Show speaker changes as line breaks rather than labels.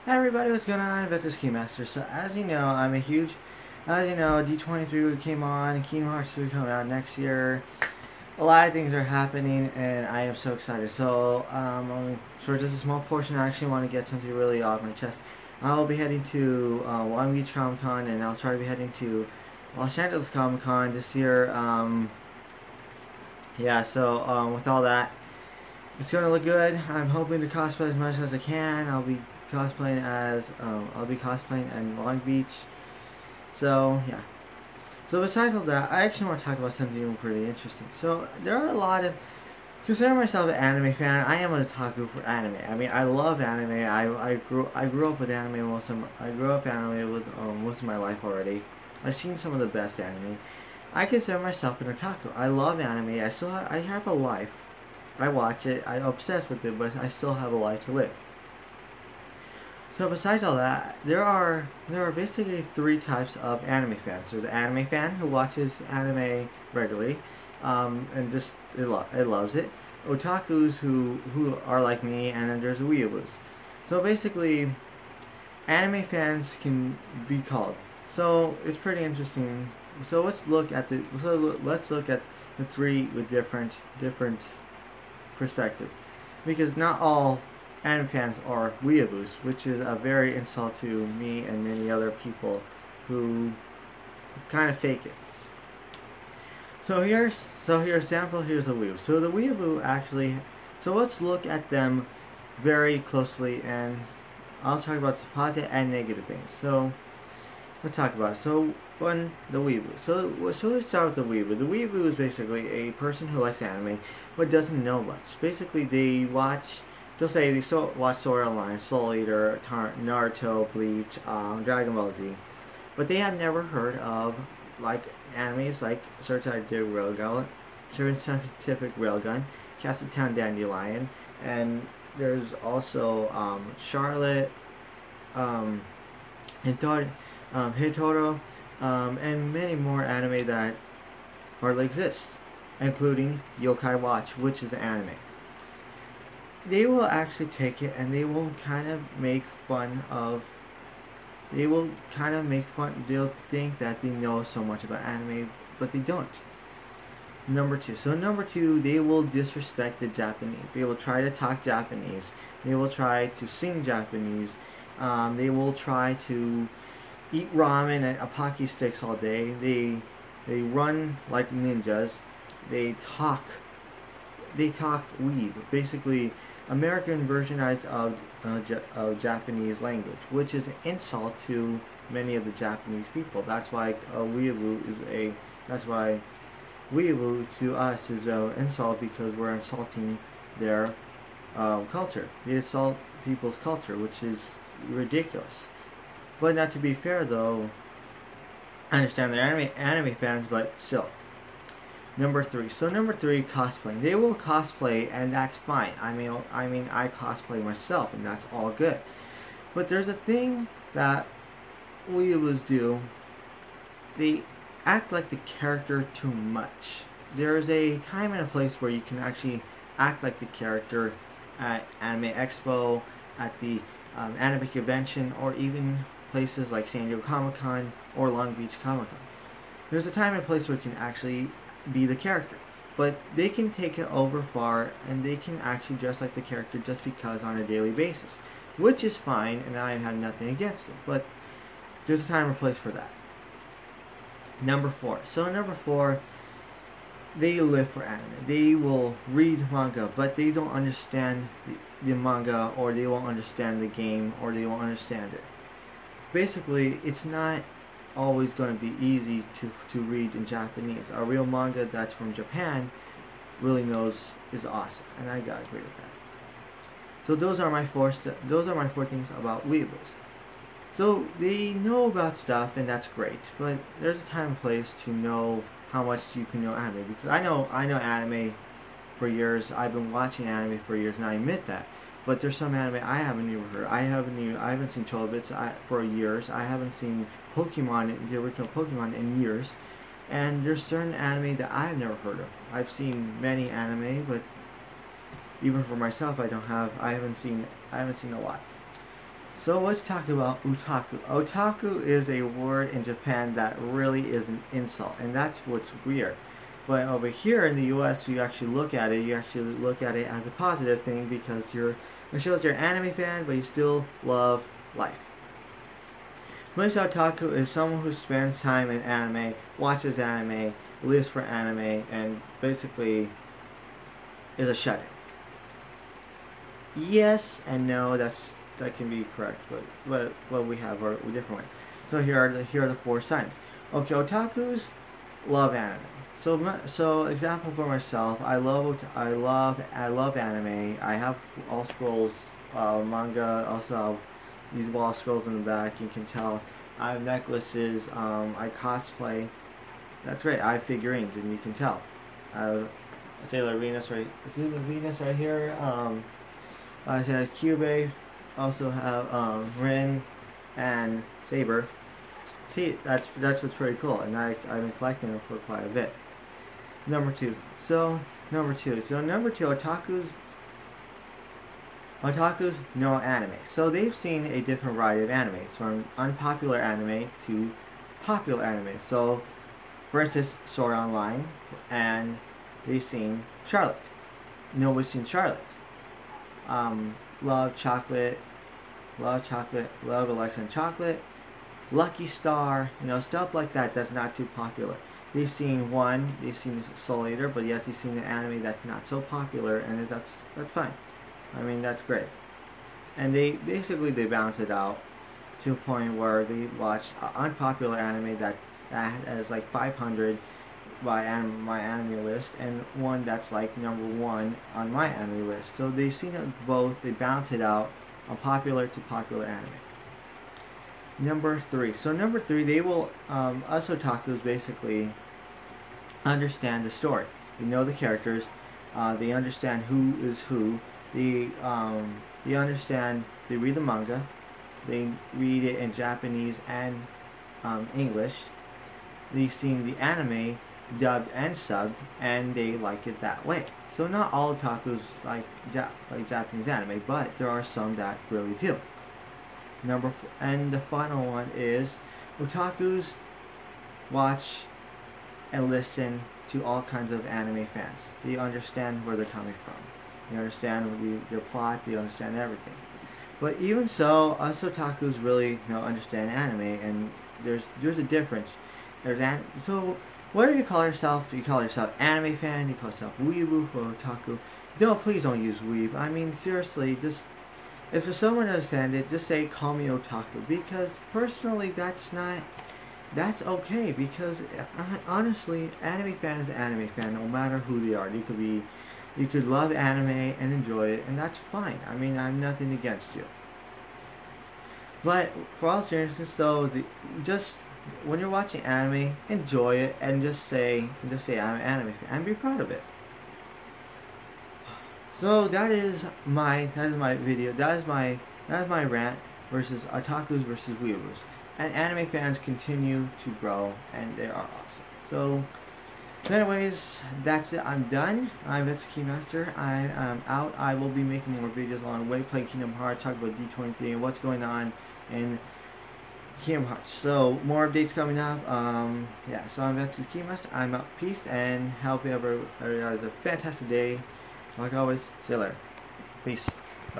Hi everybody, what's going on? Vector's Keymaster. So as you know, D23 came on, Kingdom Hearts 3 coming out next year. A lot of things are happening, and I am so excited. So, for just a small portion, I actually want to get something really off my chest. I'll be heading to Long Beach Comic Con, and I'll try to be heading to Los Angeles Comic Con this year. With all that, it's gonna look good. I'm hoping to cosplay as much as I can. I'll be cosplaying in Long Beach. So yeah. So besides all that, I actually want to talk about something pretty interesting. So there are a lot of consider myself an anime fan. I am an otaku for anime. I mean, I love anime. I grew up with anime most of my life already. I've seen some of the best anime. I consider myself an otaku. I love anime. I have a life. I watch it. I'm obsessed with it, but I still have a life to live. So besides all that, there are basically three types of anime fans. There's an anime fan who watches anime regularly, and just it loves it. Otakus who are like me, and then there's weeaboos. So basically, anime fans can be called. So it's pretty interesting. So let's look at the three with different perspective, because not all anime fans are weeaboos, which is a very insult to me and many other people who kind of fake it. So here's example. Here's a weeaboo. So the weeaboo actually. So let's look at them very closely, and I'll talk about the positive and negative things. So let's talk about it. So one, the weeaboo. So let's start with the weeaboo. The weeaboo is basically a person who likes anime but doesn't know much. Basically, they watch. They'll say they watch Sword Art Online, Soul Eater, Naruto, Bleach, Dragon Ball Z, but they have never heard of like animes like Certain Scientific Railgun, Castle Town Dandelion, and there's also Charlotte, Hitoro, and many more anime that hardly exist, including Yokai Watch, which is an anime. They will actually take it and they will kind of make fun. They'll think that they know so much about anime, but they don't. Number two, they will disrespect the Japanese. They will try to talk Japanese. They will try to sing Japanese. They will try to eat ramen and pocky sticks all day. They run like ninjas. They talk weeb. Basically, American versionized of Japanese language, which is an insult to many of the Japanese people. That's why weeaboo to us is an insult, because we're insulting their culture. They insult people's culture, which is ridiculous. But not to be fair, though, I understand they're anime fans, but still. Number three, cosplaying. They will cosplay, and that's fine. I mean, I cosplay myself, and that's all good. But there's a thing that weeaboos do. They act like the character too much. There's a time and a place where you can actually act like the character at Anime Expo, at the anime convention, or even places like San Diego Comic Con or Long Beach Comic Con. There's a time and a place where you can actually be the character, but they can take it over far, and they can actually dress like the character just because on a daily basis, which is fine, and I have nothing against it, but there's a time and place for that. Number four, they live for anime. They will read manga, but they don't understand the manga, or they won't understand the game, or they won't understand it. Basically, it's not always going to be easy to read in Japanese. A real manga that's from Japan really is awesome, and I gotta agree with that. So those are my four things about weeaboos. So they know about stuff, and that's great, but there's a time and place to know how much you can know anime, because I know anime for years. I've been watching anime for years, and I admit that. But there's some anime I haven't even heard. I haven't seen Chobits for years. I haven't seen Pokemon, the original Pokemon, in years. And there's certain anime that I've never heard of. I've seen many anime, but even for myself, I haven't seen a lot. So let's talk about otaku. Otaku is a word in Japan that really is an insult, and that's what's weird. But over here in the U.S., you actually look at it. You actually look at it as a positive thing because it shows you're an anime fan, but you still love life. Most otaku is someone who spends time in anime, watches anime, lives for anime, and basically is a shut-in. Yes and no, that can be correct, but what we have are a different way. So here are the four signs. Okay, otakus love anime. So example for myself, I love anime. I have all scrolls, manga. Also have these wall scrolls in the back. You can tell. I have necklaces. I cosplay. That's great. I have figurines, and you can tell. I have Sailor Venus right here. I have Kyubey. Also have Rin and Saber. See, that's what's pretty cool, and I've been collecting them for quite a bit. Number two, otakus know anime. So they've seen a different variety of anime, from unpopular anime to popular anime. So, for instance, Sword Online, and they've seen Charlotte. Nobody's seen Charlotte. Love Chocolate, Love Alexa and Chocolate, Lucky Star, stuff like that. That's not too popular. They've seen Soul Eater, but yet they've seen an anime that's not so popular, and that's fine. I mean, that's great. And they balance it out to a point where they watch unpopular anime that has like 500 by my anime list, and one that's like number 1 on my anime list. So they've seen it both. They balance it out on popular to popular anime. Number 3. So number 3, they will us otakus basically understand the story. They know the characters. They understand who is who. They understand. They read the manga. They read it in Japanese and English. They've seen the anime dubbed and subbed, and they like it that way. So not all otakus like Japanese anime, but there are some that really do. Number 4, and the final one is otakus watch and listen to all kinds of anime fans. They understand where they're coming from. They understand their plot. They understand everything. But even so, us otakus really understand anime, and there's a difference. So whatever you call yourself anime fan. You call yourself weeaboo for otaku. Please don't use weeb. I mean, seriously, just if for someone to understand it, just say call me otaku, because personally that's okay, because honestly, anime fan is an anime fan no matter who they are. You could love anime and enjoy it, and that's fine. I mean, I have nothing against you. But for all seriousness though, just when you're watching anime, enjoy it and just say I'm an anime fan and be proud of it. So that is my video. That is my rant versus otakus versus weeaboos. And anime fans continue to grow, and they are awesome. So anyways, that's it. I'm done. I'm Mr. Keymaster. I am out. I will be making more videos along the way, playing Kingdom Hearts, talk about D23 and what's going on in Kingdom Hearts. So more updates coming up. Yeah. So I'm Mr. Keymaster. I'm out. Peace, and hope everybody has a fantastic day. Like always, see you later. Peace.